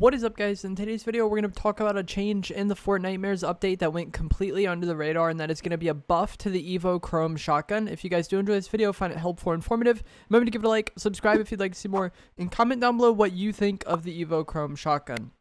What is up, guys? In today's video, we're going to talk about a change in the Fortnitemares update that went completely under the radar, and that is going to be a buff to the EvoChrome Shotgun. If you guys do enjoy this video, find it helpful or informative, remember to give it a like, subscribe if you'd like to see more, and comment down below what you think of the EvoChrome Shotgun.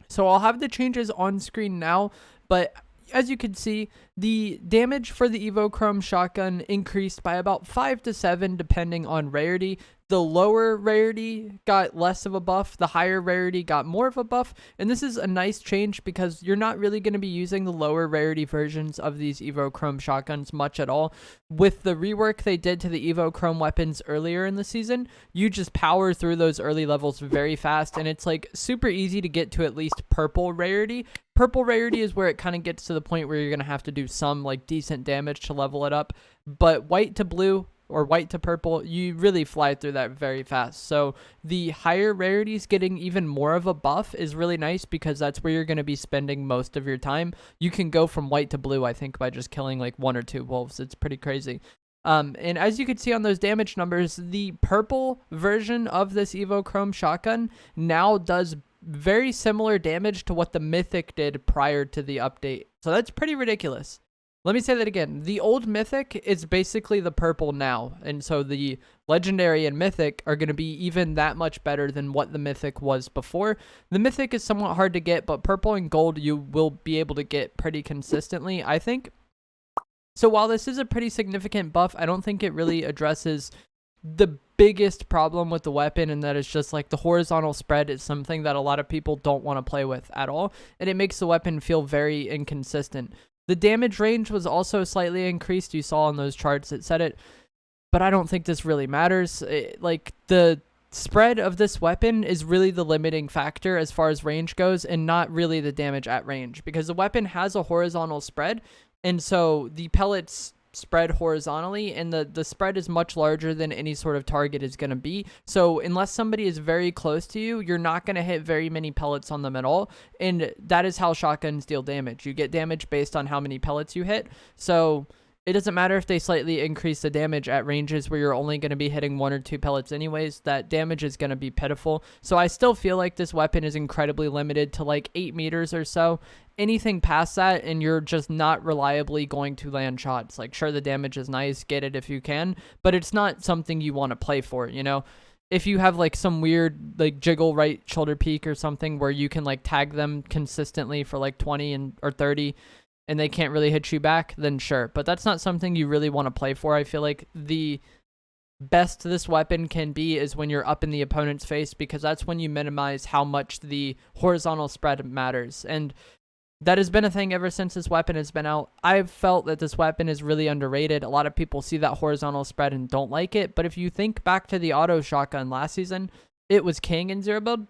So I'll have the changes on screen now, but as you can see, the damage for the EvoChrome Shotgun increased by about 5 to 7 depending on rarity. The lower rarity got less of a buff, the higher rarity got more of a buff, and this is a nice change because you're not really going to be using the lower rarity versions of these EvoChrome Shotguns much at all. With the rework they did to the EvoChrome weapons earlier in the season, you just power through those early levels very fast, and it's like super easy to get to at least purple rarity. Purple rarity is where it kind of gets to the point where you're going to have to do some like decent damage to level it up, but white to blue or white to purple, you really fly through that very fast. So the higher rarities getting even more of a buff is really nice because that's where you're going to be spending most of your time. You can go from white to blue, I think, by just killing like 1 or 2 wolves. It's pretty crazy. And as you can see on those damage numbers, the purple version of this EvoChrome Shotgun now does very similar damage to what the mythic did prior to the update. So that's pretty ridiculous. Let me say that again. The old mythic is basically the purple now. And so the legendary and mythic are going to be even that much better than what the mythic was before. The mythic is somewhat hard to get, but purple and gold you will be able to get pretty consistently, I think. So while this is a pretty significant buff, I don't think it really addresses the biggest problem with the weapon, and that is just like the horizontal spread is something that a lot of people don't want to play with at all, and it makes the weapon feel very inconsistent. The damage range was also slightly increased. You saw on those charts it said it, but I don't think this really matters. Like the spread of this weapon is really the limiting factor as far as range goes, and not really the damage at range, because the weapon has a horizontal spread, and so the pellets spread horizontally, and the spread is much larger than any sort of target is going to be. So unless somebody is very close to you, you're not going to hit very many pellets on them at all, and that is how shotguns deal damage. You get damage based on how many pellets you hit, so it doesn't matter if they slightly increase the damage at ranges where you're only going to be hitting 1 or 2 pellets anyways. That damage is going to be pitiful. So I still feel like this weapon is incredibly limited to like 8 meters or so. Anything past that and you're just not reliably going to land shots. Like, sure, the damage is nice, get it if you can, but it's not something you want to play for, you know? If you have like some weird like jiggle right shoulder peek or something where you can like tag them consistently for like 20 or 30 and they can't really hit you back, then sure. But that's not something you really want to play for. I feel like the best this weapon can be is when you're up in the opponent's face, because that's when you minimize how much the horizontal spread matters. And that has been a thing ever since this weapon has been out. I've felt that this weapon is really underrated. A lot of people see that horizontal spread and don't like it. But if you think back to the auto shotgun last season, it was king in zero build.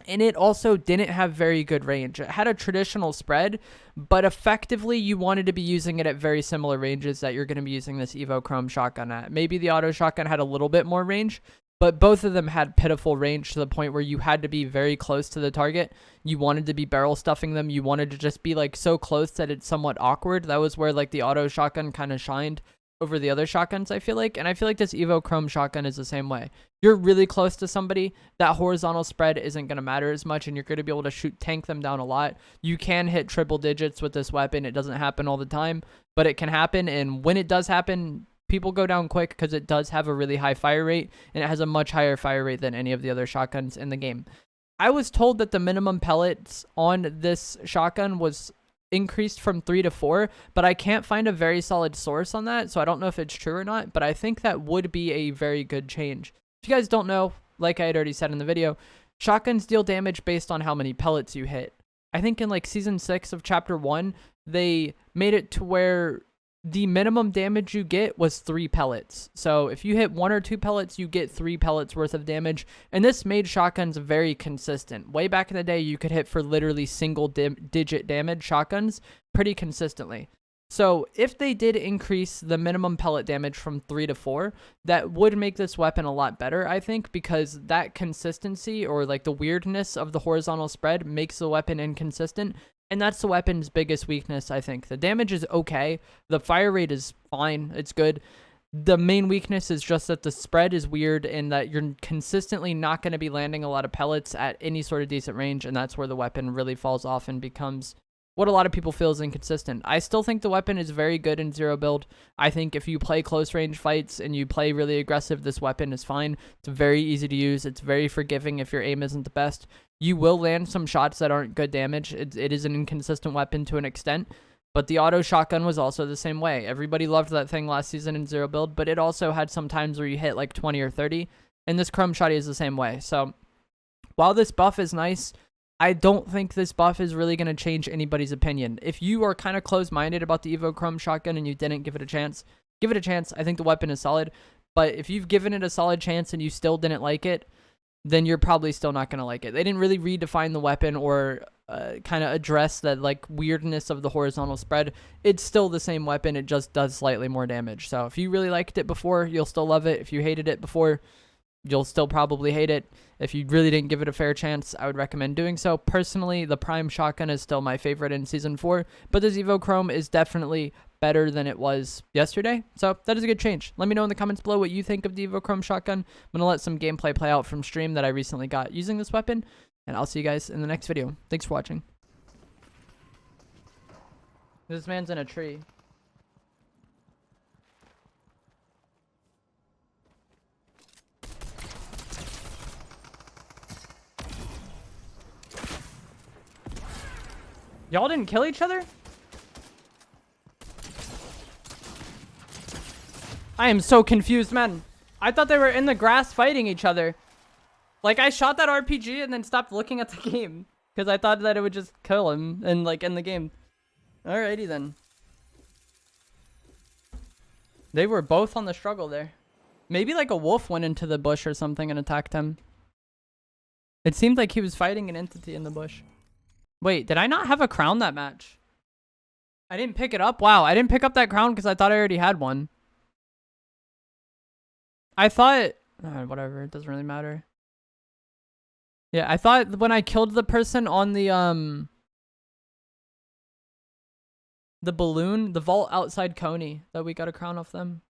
And it also didn't have very good range. It had a traditional spread, but effectively you wanted to be using it at very similar ranges that you're going to be using this EvoChrome Shotgun at. Maybe the auto shotgun had a little bit more range, but both of them had pitiful range to the point where you had to be very close to the target. You wanted to be barrel stuffing them. You wanted to just be like so close that it's somewhat awkward. That was where like the auto shotgun kind of shined over the other shotguns, I feel like. And I feel like this EvoChrome Shotgun is the same way. You're really close to somebody, that horizontal spread isn't going to matter as much, and you're going to be able to tank them down a lot. You can hit triple digits with this weapon. It doesn't happen all the time, but it can happen, and when it does happen, people go down quick because it does have a really high fire rate, and it has a much higher fire rate than any of the other shotguns in the game. I was told that the minimum pellets on this shotgun was increased from 3 to 4, but I can't find a very solid source on that, so I don't know if it's true or not, but I think that would be a very good change. If you guys don't know, like I had already said in the video, shotguns deal damage based on how many pellets you hit. I think in like season 6 of chapter 1, they made it to where the minimum damage you get was 3 pellets. So if you hit 1 or 2 pellets, you get 3 pellets worth of damage. And this made shotguns very consistent. Way back in the day, you could hit for literally single digit damage shotguns pretty consistently. So if they did increase the minimum pellet damage from 3 to 4, that would make this weapon a lot better, I think, because that consistency or like the weirdness of the horizontal spread makes the weapon inconsistent. And that's the weapon's biggest weakness, I think. The damage is okay. The fire rate is fine. It's good. The main weakness is just that the spread is weird and that you're consistently not going to be landing a lot of pellets at any sort of decent range, and that's where the weapon really falls off and becomes what a lot of people feel is inconsistent. I still think the weapon is very good in zero build. I think if you play close range fights and you play really aggressive, this weapon is fine. It's very easy to use. It's very forgiving if your aim isn't the best. You will land some shots that aren't good damage. It is an inconsistent weapon to an extent, but the auto shotgun was also the same way. Everybody loved that thing last season in zero build, but it also had some times where you hit like 20 or 30, and this Chrome Shotty is the same way. So while this buff is nice, I don't think this buff is really going to change anybody's opinion. If you are kind of close-minded about the EvoChrome Shotgun and you didn't give it a chance, give it a chance. I think the weapon is solid. But if you've given it a solid chance and you still didn't like it, then you're probably still not going to like it. They didn't really redefine the weapon or kind of address that like weirdness of the horizontal spread. It's still the same weapon. It just does slightly more damage. So if you really liked it before, you'll still love it. If you hated it before, you'll still probably hate it. If you really didn't give it a fair chance, I would recommend doing so. Personally, the Prime Shotgun is still my favorite in Season 4, but this EvoChrome is definitely better than it was yesterday, so that is a good change. Let me know in the comments below what you think of the EvoChrome Shotgun. I'm going to let some gameplay play out from stream that I recently got using this weapon, and I'll see you guys in the next video. Thanks for watching. This man's in a tree. Y'all didn't kill each other? I am so confused, man. I thought they were in the grass fighting each other. Like, I shot that RPG and then stopped looking at the game. Because I thought that it would just kill him and, like, end the game. Alrighty, then. They were both on the struggle there. Maybe, like, a wolf went into the bush or something and attacked him. It seemed like he was fighting an entity in the bush. Wait, did I not have a crown that match? I didn't pick it up? Wow, I didn't pick up that crown because I thought I already had one. I thought... whatever, it doesn't really matter. Yeah, I thought when I killed the person on the balloon, the vault outside Coney, that we got a crown off them.